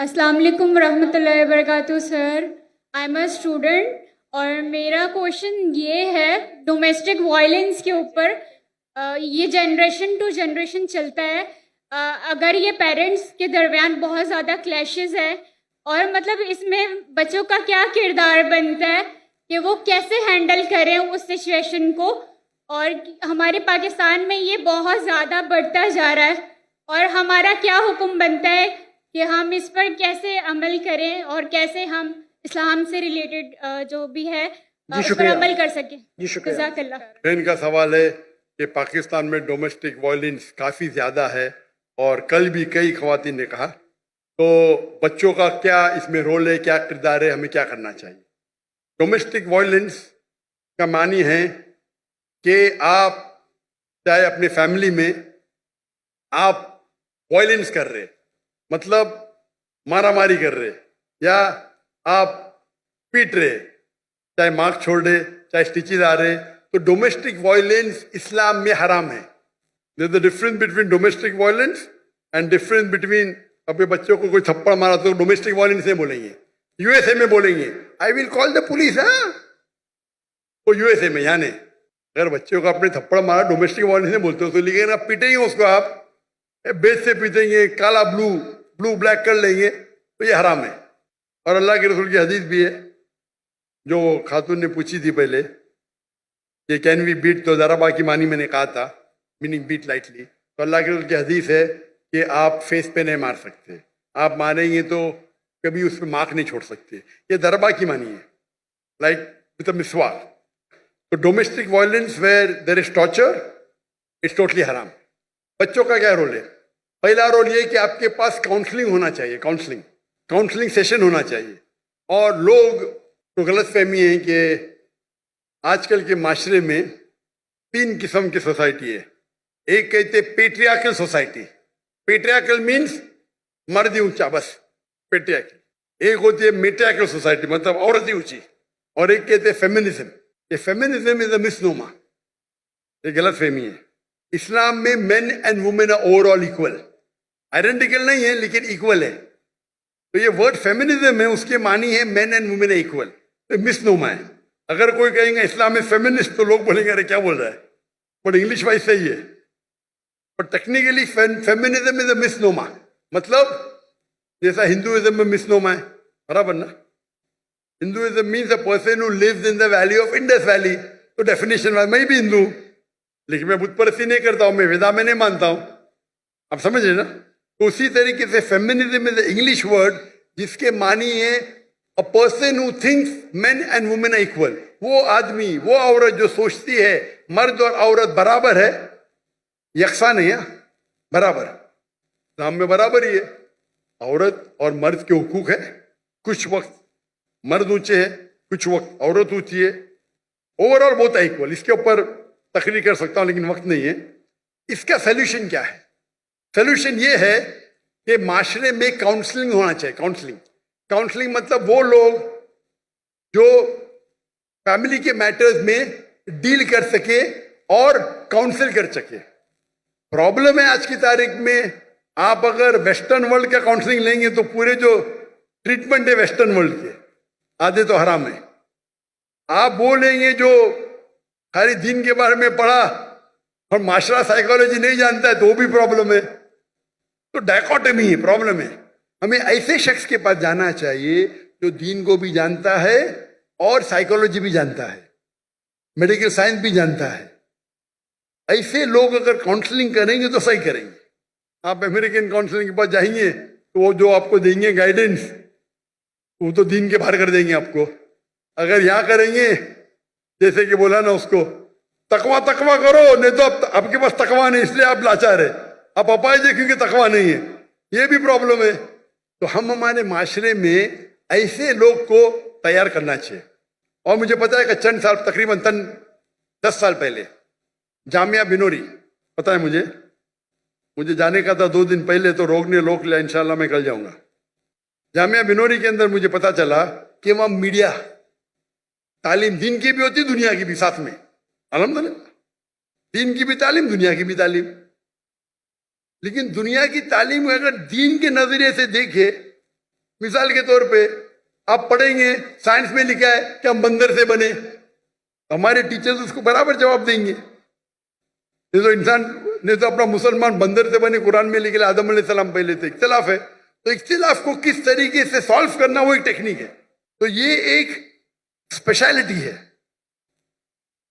السلام علیکم ورحمۃ اللہ وبرکاتہ سر. آئی ایم اے اسٹوڈنٹ اور میرا کوشچن یہ ہے ڈومیسٹک وائلنس کے اوپر. یہ جنریشن ٹو جنریشن چلتا ہے. اگر یہ پیرنٹس کے درمیان بہت زیادہ کلیشز ہے اور مطلب اس میں بچوں کا کیا کردار بنتا ہے کہ وہ کیسے ہینڈل کریں اس سچویشن کو. اور ہمارے پاکستان میں یہ بہت زیادہ بڑھتا جا رہا ہے اور ہمارا کیا حکم بنتا ہے کہ ہم اس پر کیسے عمل کریں اور کیسے ہم اسلام سے ریلیٹڈ جو بھی ہے اس پر عمل کر سکیں. جزاک اللہ. بہن کا سوال ہے کہ پاکستان میں ڈومیسٹک وائلنس کافی زیادہ ہے اور کل بھی کئی خواتین نے کہا تو بچوں کا کیا اس میں رول ہے, کیا کردار ہے, ہمیں کیا کرنا چاہیے. ڈومیسٹک وائلنس کا معنی ہے کہ آپ چاہے اپنے فیملی میں آپ وائلنس کر رہے, مطلب مارا ماری کر رہے یا آپ پیٹ رہے, چاہے مارک چھوڑ رہے چاہے اسٹیچز آ رہے, تو ڈومیسٹک وائلنس اسلام میں حرام ہے. There's a difference between domestic violence and difference between اپنے بچوں کو کوئی تھپڑ مارا تو ڈومیسٹک وائلنس نہیں بولیں گے, یو ایس اے میں بولیں گے آئی ول کال دا پولیس. وہ یو ایس اے میں یعنی اگر بچوں کو اپنے تھپڑ مارا ڈومیسٹک وائلنس نہیں بولتے ہو تو لیکن آپ پیٹیں گے اس کو, آپ بیچ سے پیٹیں گے, کالا بلو بلیک کر لیں گے تو یہ حرام ہے. اور اللہ کے رسول کی حدیث بھی ہے جو خاتون نے پوچھی تھی پہلے کہ کین وی بیٹ, تو ضربہ کی معنی میں نے کہا تھا میننگ بیٹ لائٹلی, تو اللہ کے رسول کی حدیث ہے کہ آپ فیس پہ نہیں مار سکتے, آپ ماریں گے تو کبھی اس پہ مارک نہیں چھوڑ سکتے. یہ ضربہ کی معنی ہے لائک وتھ اے مسواک. تو domestic violence where there is torture it's totally حرام. بچوں کا کیا رول ہے؟ پہلا رول یہ کہ آپ کے پاس کاؤنسلنگ ہونا چاہیے, کاؤنسلنگ سیشن ہونا چاہیے. اور لوگ تو غلط فہمی ہے کہ آج کل کے معاشرے میں 3 قسم کی سوسائٹی ہے. ایک کہتے پیٹریارکل سوسائٹی, پیٹریارکل مینس مرد ہی اونچا, بس پیٹریارکل. ایک ہوتی ہے میٹریارکل سوسائٹی, مطلب عورت ہی اونچی. اور ایک کہتے فیمنزم. یہ فیمنزم از اے مسنوما, یہ غلط فہمی ہے. اسلام میں men and women are overall equal, identical نہیں ہے لیکن ایکول ہے. تو یہ ورڈ فیمنزم ہے, اس کے معنی ہے مین اینڈ وومن ایکول, تو مسنوما ہے. اگر کوئی کہیں گے اسلام میں فیمنسٹ تو لوگ بولیں گے ارے کیا بول رہا ہے, بٹ انگلش وائز صحیح ہے. بٹ ٹیکنیکلی فیمنزم از اے مسنوما, مطلب جیسا ہندوازم میں مسنوما ہے, برابر نا. Hinduism means a person who leaves in the valley of Indus valley. تو ڈیفینیشن میں بھی ہندو ہوں لیکن میں بت پرستی نہیں کرتا ہوں, میں ویدا میں نہیں مانتا ہوں, آپ سمجھ رہے نا. تو اسی طریقے سے feminism is A English word جس کے معنی ہے a person who thinks men and women are equal. وہ آدمی, وہ عورت جو سوچتی ہے مرد اور عورت برابر ہے, یکساں نہیں ہے, برابر. اسلام میں برابر ہی ہے, عورت اور مرد کے حقوق ہے. کچھ وقت مرد اونچے ہے, کچھ وقت عورت اونچی ہے, اوور آل بہت ایکول. اس کے اوپر تقریر کر سکتا ہوں لیکن وقت نہیں ہے. اس کا سلیوشن کیا ہے؟ سلیوشن یہ ہے کہ معاشرے میں کاؤنسلنگ ہونا چاہیے. کاؤنسلنگ مطلب وہ لوگ جو فیملی کے میٹرز میں ڈیل کر سکے اور کاؤنسل کر سکے. پرابلم ہے آج کی تاریخ میں, آپ اگر ویسٹرن ورلڈ کا کاؤنسلنگ لیں گے تو پورے جو ٹریٹمنٹ ہے ویسٹرن ورلڈ کے آدھے تو حرام ہے. آپ وہ لیں گے جو خالی دین کے بارے میں پڑھا اور معاشرہ سائیکالوجی نہیں جانتا ہے تو وہ بھی پرابلم ہے. تو ڈائکوٹمی ہے, پرابلم ہے. ہمیں ایسے شخص کے پاس جانا چاہیے جو دین کو بھی جانتا ہے اور سائیکالوجی بھی جانتا ہے, میڈیکل سائنس بھی جانتا ہے. ایسے لوگ اگر کاؤنسلنگ کریں گے تو صحیح کریں گے. آپ امریکن کاؤنسلنگ کے پاس جائیں گے تو وہ جو آپ کو دیں گے گائیڈنس وہ تو دین کے باہر کر دیں گے آپ کو. اگر یہاں کریں گے جیسے کہ بولا نا اس کو تقوی کرو, نہیں تو آپ کے پاس تقوی نہیں اس لیے آپ لاچار ہے, آپ اپائے جے کیونکہ تقوی نہیں ہے, یہ بھی پرابلم ہے. تو ہم ہمارے معاشرے میں ایسے لوگ کو تیار کرنا چاہیے. اور مجھے پتا ہے کہ چند سال تقریباً 10 سال پہلے جامعہ بنوری, پتا ہے مجھے جانے کا تھا 2 دن پہلے, تو روک لیا, انشاءاللہ میں کل جاؤں گا. جامعہ بنوری کے اندر مجھے پتا چلا کہ وہاں میڈیا, تعلیم دین کی بھی ہوتی دنیا کی بھی ساتھ میں, الحمدللہ دین کی بھی تعلیم دنیا کی بھی تعلیم. لیکن دنیا کی تعلیم اگر دین کے نظریے سے دیکھے مثال کے طور پہ آپ پڑھیں گے سائنس میں لکھا ہے کہ ہم بندر سے بنے، ہمارے ٹیچرز اس کو برابر جواب دیں گے. یہ تو انسان نے تو اپنا مسلمان بندر سے بنے قرآن میں لکھا، آدم علیہ السلام پہلے تھے. اختلاف ہے، تو اختلاف کو کس طریقے سے سالو کرنا وہ ایک ٹیکنیک ہے. تو یہ ایک اسپیشلٹی ہے.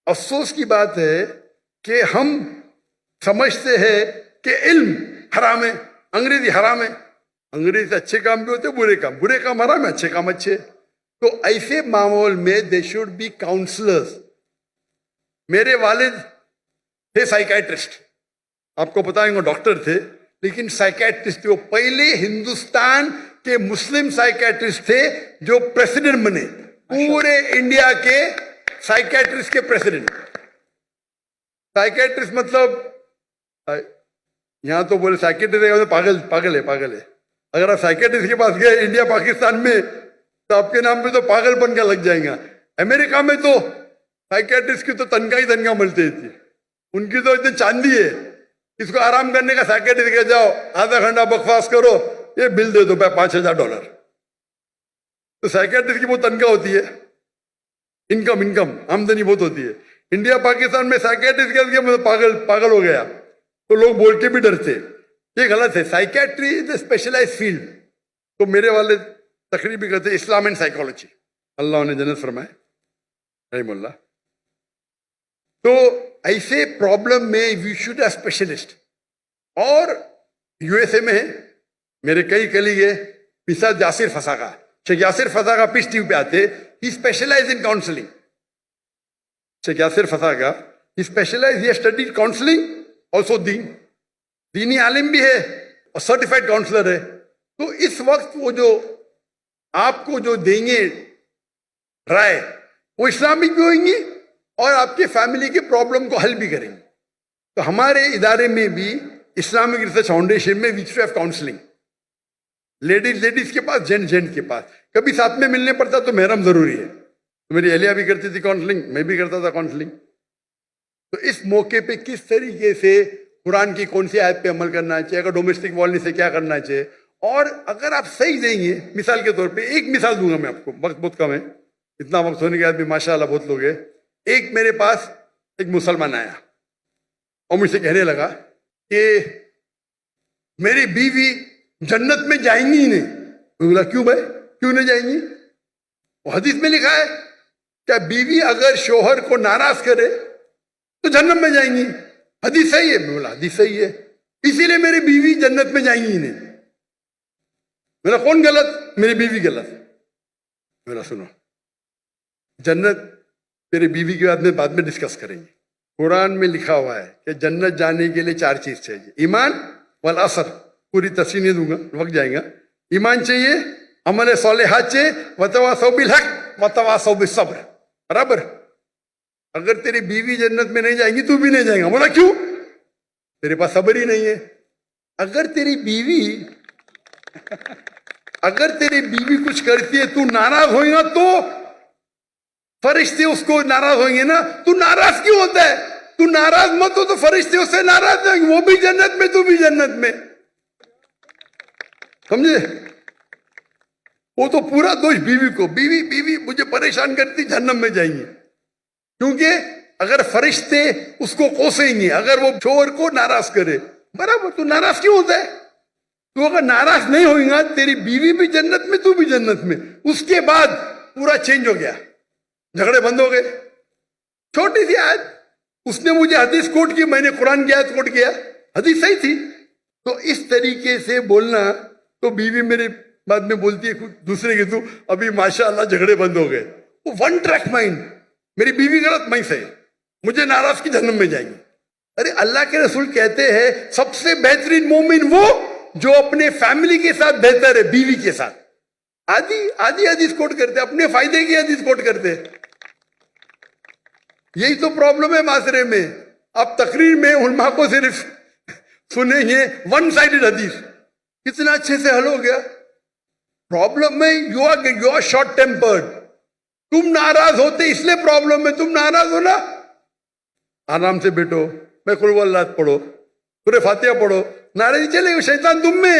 افسوس کی بات ہے کہ ہم سمجھتے ہیں کہ علم حرام ہے، انگریزی حرام ہے. انگریزی سے اچھے کام بھی ہوتے ہیں، برے کام حرام ہے، اچھے کام اچھے. تو ایسے ماحول میں دے شوڈ بی کاؤنسلرز. میرے والد تھے سائیکیٹرسٹ، آپ کو بتائیں گے ڈاکٹر تھے لیکن سائیکیٹرسٹ تھے. وہ پہلے ہندوستان کے مسلم سائیکیٹرسٹ تھے جو پریسیڈنٹ بنے، پورے انڈیا کے سائیکیٹرسٹ کے پریسیڈنٹ. سائیکیٹرسٹ مطلب یہاں تو بولے سائیکیٹرسٹ پاگل ہے. اگر آپ سائیکیٹرسٹ کے پاس گئے انڈیا پاکستان میں تو آپ کے نام پہ تو پاگل بن کا لگ جائیں گا. امریکہ میں تو سائیکیٹرسٹ کی تو تنخواہ ملتی تھی، ان کی تو اتنی چاندی ہے. اس کو آرام کرنے کا سائیکیٹرسٹ کے جاؤ آدھا گھنٹہ بکواس کرو، یہ بل دے دو $5,000. تو سائیکیٹرسٹ کی وہ تنخواہ ہوتی ہے، انکم آمدنی بہت ہوتی ہے. انڈیا پاکستان میں سائیکیٹرسٹ کے پاگل ہو گیا تو لوگ بول کے بھی ڈرتے. یہ غلط ہے. سائیکیٹری از اے اسپیشلائز فیلڈ. تو میرے والے تقریر بھی کرتے اسلام اینڈ سائیکالوجی، اللہ انہیں جنت فرمائے رحم اللہ. تو ایسے پرابلم میں وی شوڈ اے اسپیشلسٹ. اور یو ایس اے میں ہے میرے کئی کلیگ ہیں، مثال یاسر فساقہ، شیخ یاسر فساقہ پیس ٹی وی پہ آتے، ہی specialize in counselling. Sheikh Yasir Fasaga he specialize, he studied counselling also دینی عالم بھی ہے اور سرٹیفائڈ کاؤنسلر ہے. تو اس وقت وہ جو آپ کو جو دیں گے رائے وہ اسلامک بھی ہوئیں گی اور آپ کے فیملی کے پرابلم کو حل بھی کریں گے. تو ہمارے ادارے میں بھی اسلامک ریسرچ فاؤنڈیشن میں we should have counselling. Ladies کے پاس، جینٹ کے پاس. کبھی ساتھ میں ملنے پڑتا تو محرم ضروری ہے. تو میری اہلیہ بھی کرتی تھی کاؤنسلنگ، میں بھی کرتا تھا کاؤنسلنگ. تو اس موقع پہ کس طریقے سے قرآن کی کون سی آیت پہ عمل کرنا چاہیے، اگر ڈومیسٹک وائلنس سے کیا کرنا چاہیے. اور اگر آپ صحیح دیں گے، مثال کے طور پہ ایک مثال دوں گا میں آپ کو، وقت بہت کم ہے، اتنا وقت ہونے کے بعد بھی ماشاء اللہ بہت لوگ ہیں. ایک میرے پاس ایک مسلمان آیا اور مجھ سے کہنے لگا کہ میری بیوی جنت میں جائیں گی ہی نہیں. میں بولا کیوں بھائی، کیوں نہیں جائیں گی؟ وہ حدیث میں لکھا ہے کہ بیوی اگر شوہر کو ناراض کرے تو جنت میں جائیں گی. حدیث صحیح ہے. میں بولا حدیث صحیح ہے، اسی لیے میری بیوی جنت میں جائیں گی ہی نہیں. میرا کون غلط؟ میری بیوی غلط. میرا سنو، جنت تیری بیوی کے بعد میں ڈسکس کریں گے. قرآن میں لکھا ہوا ہے کہ جنت جانے کے لیے 4 چیز چاہیے. ایمان والعصر، پوری تفصیل نہیں دوں گا، وقت جائے گا. ایمان چاہیے، عمل صالحات چاہیے، وتواصوا بالحق وتواصوا بالصبر. برابر. اگر تیری بیوی جنت میں نہیں جائیں گی تو بھی نہیں جائیں گا. بولا کیوں؟ تیرے پاس صبر ہی نہیں ہے. اگر تیری بیوی کچھ کرتی ہے تو ناراض ہوئے گا تو فرشتے اس کو ناراض ہوئیں گے نا. تو ناراض کیوں ہوتا ہے؟ تو ناراض مت ہو تو فرشتے اس سے ناراض ہوئیں گے، وہ بھی جنت میں تو بھی جنت میں. سمجھے؟ وہ تو پورا دوش بیوی کو، بیوی مجھے پریشان کرتی، جہنم میں جائیں گی. کیونکہ اگر فرشتے اس کو کوسیں گے اگر وہ شوہر کو ناراض کرے. برابر. تو ناراض کیوں ہوتا ہے؟ تو اگر ناراض نہیں ہوئے گا تیری بیوی بھی جنت میں تو بھی جنت میں. اس کے بعد پورا چینج ہو گیا، جھگڑے بند ہو گئے. چھوٹی سی آیت، اس نے مجھے حدیث کوٹ کی، میں نے قرآن کی آیت کوٹ کیا، حدیث صحیح تھی. تو اس طریقے سے بولنا. تو بیوی میرے بعد میں بولتی ہے کچھ دوسرے کے، تو ابھی ماشاءاللہ جھگڑے بند ہو گئے. وہ ون ٹریک مائنڈ، میری بیوی غلط میں صحیح، مجھے ناراض کی جہنم میں جائیں گے. ارے اللہ کے رسول کہتے ہیں سب سے بہترین مومن وہ جو اپنے فیملی کے ساتھ بہتر ہے، بیوی کے ساتھ. آدھی حدیث کوٹ کرتے، اپنے فائدے کی حدیث کوٹ کرتے. یہی تو پرابلم ہے معاشرے میں. آپ تقریر میں علماء کو صرف سنیں گے ون سائیڈڈ حدیث، کتنا اچھے سے حل ہو گیا. پرابلم میں یو آر شارٹ ٹیمپرڈ. تم ناراض ہوتے اس لیے پرابلم ہے. تم ناراض ہو نا، آرام سے بیٹھو، میں قل اللہ پڑھو، سورہ فاتحہ پڑھو، ناراضی چلے گی، شیطان تم میں.